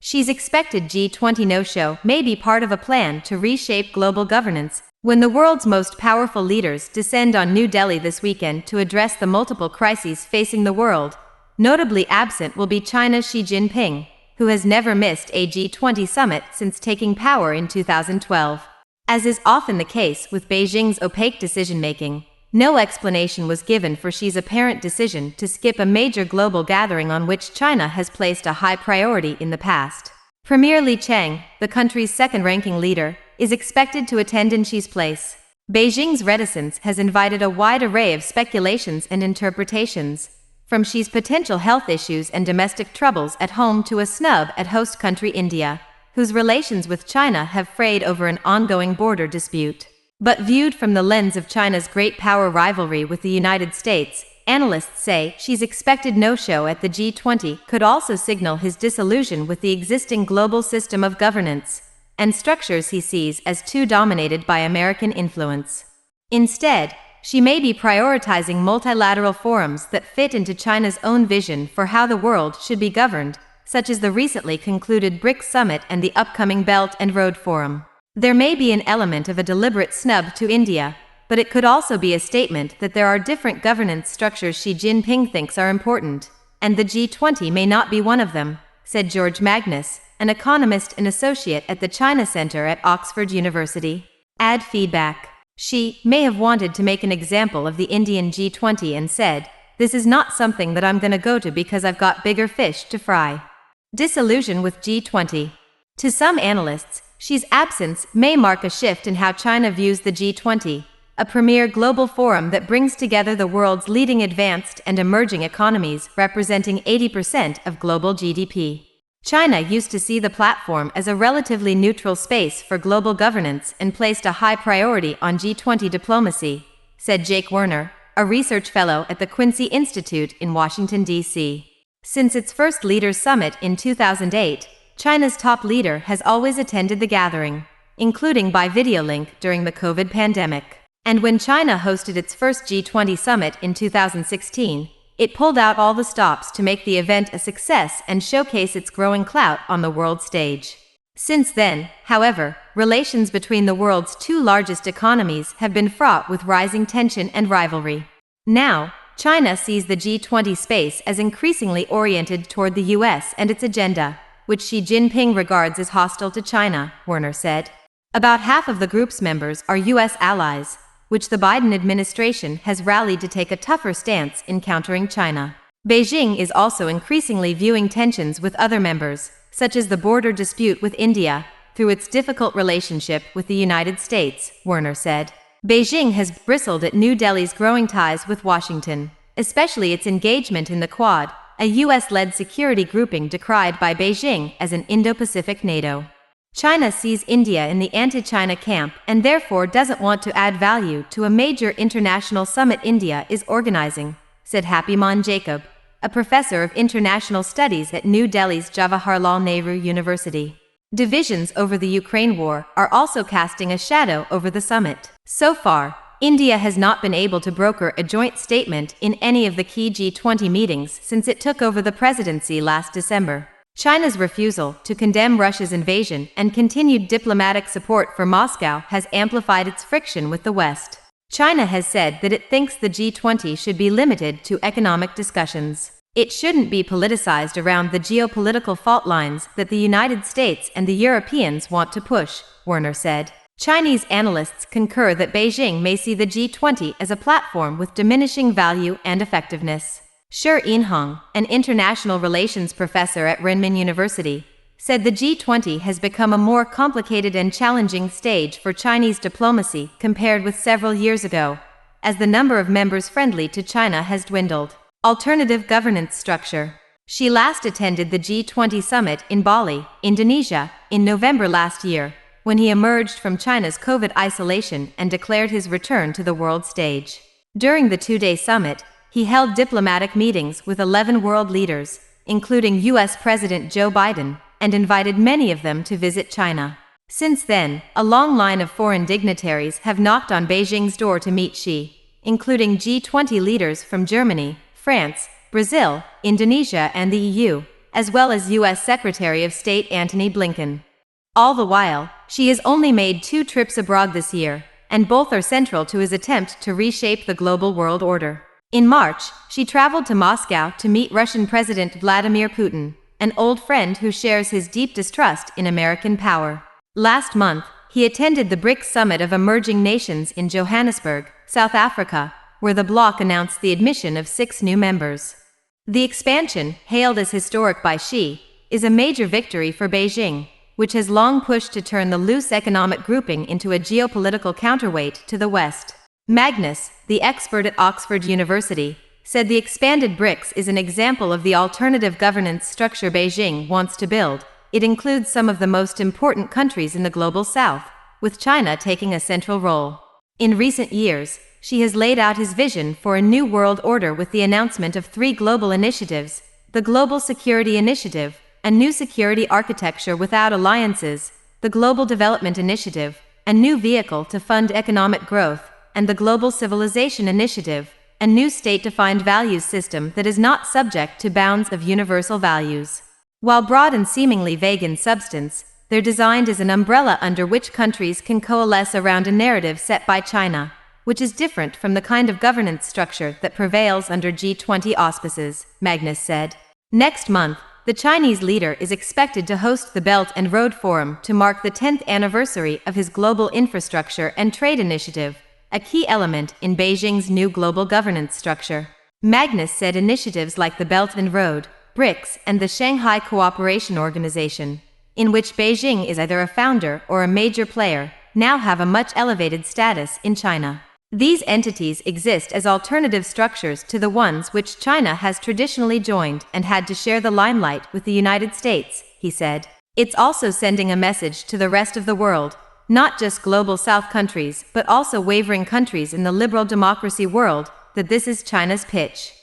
Xi's expected G20 no-show may be part of a plan to reshape global governance when the world's most powerful leaders descend on New Delhi this weekend to address the multiple crises facing the world. Notably absent will be China's Xi Jinping, who has never missed a G20 summit since taking power in 2012. As is often the case with Beijing's opaque decision-making, no explanation was given for Xi's apparent decision to skip a major global gathering on which China has placed a high priority in the past. Premier Li Chang, the country's second-ranking leader, is expected to attend in Xi's place. Beijing's reticence has invited a wide array of speculations and interpretations, from Xi's potential health issues and domestic troubles at home to a snub at host country India, whose relations with China have frayed over an ongoing border dispute. But viewed from the lens of China's great power rivalry with the United States, analysts say Xi's expected no-show at the G20 could also signal his disillusion with the existing global system of governance and structures he sees as too dominated by American influence. Instead, Xi may be prioritizing multilateral forums that fit into China's own vision for how the world should be governed, such as the recently concluded BRICS summit and the upcoming Belt and Road Forum. There may be an element of a deliberate snub to India, but it could also be a statement that there are different governance structures Xi Jinping thinks are important, and the G20 may not be one of them, said George Magnus, an economist and associate at the China Center at Oxford University. Add feedback. Xi may have wanted to make an example of the Indian G20 and said, "This is not something that I'm gonna go to because I've got bigger fish to fry." Disillusion with G20. To some analysts, Xi's absence may mark a shift in how China views the G20, a premier global forum that brings together the world's leading advanced and emerging economies representing 80% of global GDP. China used to see the platform as a relatively neutral space for global governance and placed a high priority on G20 diplomacy, said Jake Werner, a research fellow at the Quincy Institute in Washington, D.C. Since its first Leaders Summit in 2008, China's top leader has always attended the gathering, including by video link during the COVID pandemic. And when China hosted its first G20 summit in 2016, it pulled out all the stops to make the event a success and showcase its growing clout on the world stage. Since then, however, relations between the world's two largest economies have been fraught with rising tension and rivalry. Now, China sees the G20 space as increasingly oriented toward the US and its agenda, which Xi Jinping regards as hostile to China, Werner said. About half of the group's members are US allies, which the Biden administration has rallied to take a tougher stance in countering China. Beijing is also increasingly viewing tensions with other members, such as the border dispute with India, through its difficult relationship with the United States, Werner said. Beijing has bristled at New Delhi's growing ties with Washington, especially its engagement in the Quad, a US-led security grouping decried by Beijing as an Indo-Pacific NATO. China sees India in the anti-China camp and therefore doesn't want to add value to a major international summit India is organizing, said Happyman Jacob, a professor of international studies at New Delhi's Jawaharlal Nehru University. Divisions over the Ukraine war are also casting a shadow over the summit. So far, India has not been able to broker a joint statement in any of the key G20 meetings since it took over the presidency last December. China's refusal to condemn Russia's invasion and continued diplomatic support for Moscow has amplified its friction with the West. China has said that it thinks the G20 should be limited to economic discussions. It shouldn't be politicized around the geopolitical fault lines that the United States and the Europeans want to push, Werner said. Chinese analysts concur that Beijing may see the G20 as a platform with diminishing value and effectiveness. Shi Yinhong, an international relations professor at Renmin University, said the G20 has become a more complicated and challenging stage for Chinese diplomacy compared with several years ago, as the number of members friendly to China has dwindled. Alternative governance structure. Xi last attended the G20 summit in Bali, Indonesia, in November last year, when he emerged from China's COVID isolation and declared his return to the world stage. During the two-day summit, he held diplomatic meetings with 11 world leaders, including US President Joe Biden, and invited many of them to visit China. Since then, a long line of foreign dignitaries have knocked on Beijing's door to meet Xi, including G20 leaders from Germany, France, Brazil, Indonesia, and the EU, as well as U.S. Secretary of State Antony Blinken. All the while, she has only made 2 trips abroad this year, and both are central to his attempt to reshape the global world order. In March, she traveled to Moscow to meet Russian President Vladimir Putin, an old friend who shares his deep distrust in American power. Last month, he attended the BRICS Summit of Emerging Nations in Johannesburg, South Africa, where the bloc announced the admission of 6 new members. The expansion, hailed as historic by Xi, is a major victory for Beijing, which has long pushed to turn the loose economic grouping into a geopolitical counterweight to the West. Magnus, the expert at Oxford University, said the expanded BRICS is an example of the alternative governance structure Beijing wants to build. It includes some of the most important countries in the global south, with China taking a central role. In recent years, Xi has laid out his vision for a new world order with the announcement of 3 global initiatives: the Global Security Initiative, a new security architecture without alliances, the Global Development Initiative, a new vehicle to fund economic growth, and the Global Civilization Initiative, a new state-defined values system that is not subject to bounds of universal values. While broad and seemingly vague in substance, they're designed as an umbrella under which countries can coalesce around a narrative set by China, which is different from the kind of governance structure that prevails under G20 auspices, Magnus said. Next month, the Chinese leader is expected to host the Belt and Road Forum to mark the 10th anniversary of his Global Infrastructure and Trade Initiative, a key element in Beijing's new global governance structure. Magnus said initiatives like the Belt and Road, BRICS, and the Shanghai Cooperation Organization, in which Beijing is either a founder or a major player, now have a much elevated status in China. These entities exist as alternative structures to the ones which China has traditionally joined and had to share the limelight with the United States, he said. It's also sending a message to the rest of the world, not just global South countries but also wavering countries in the liberal democracy world, that this is China's pitch.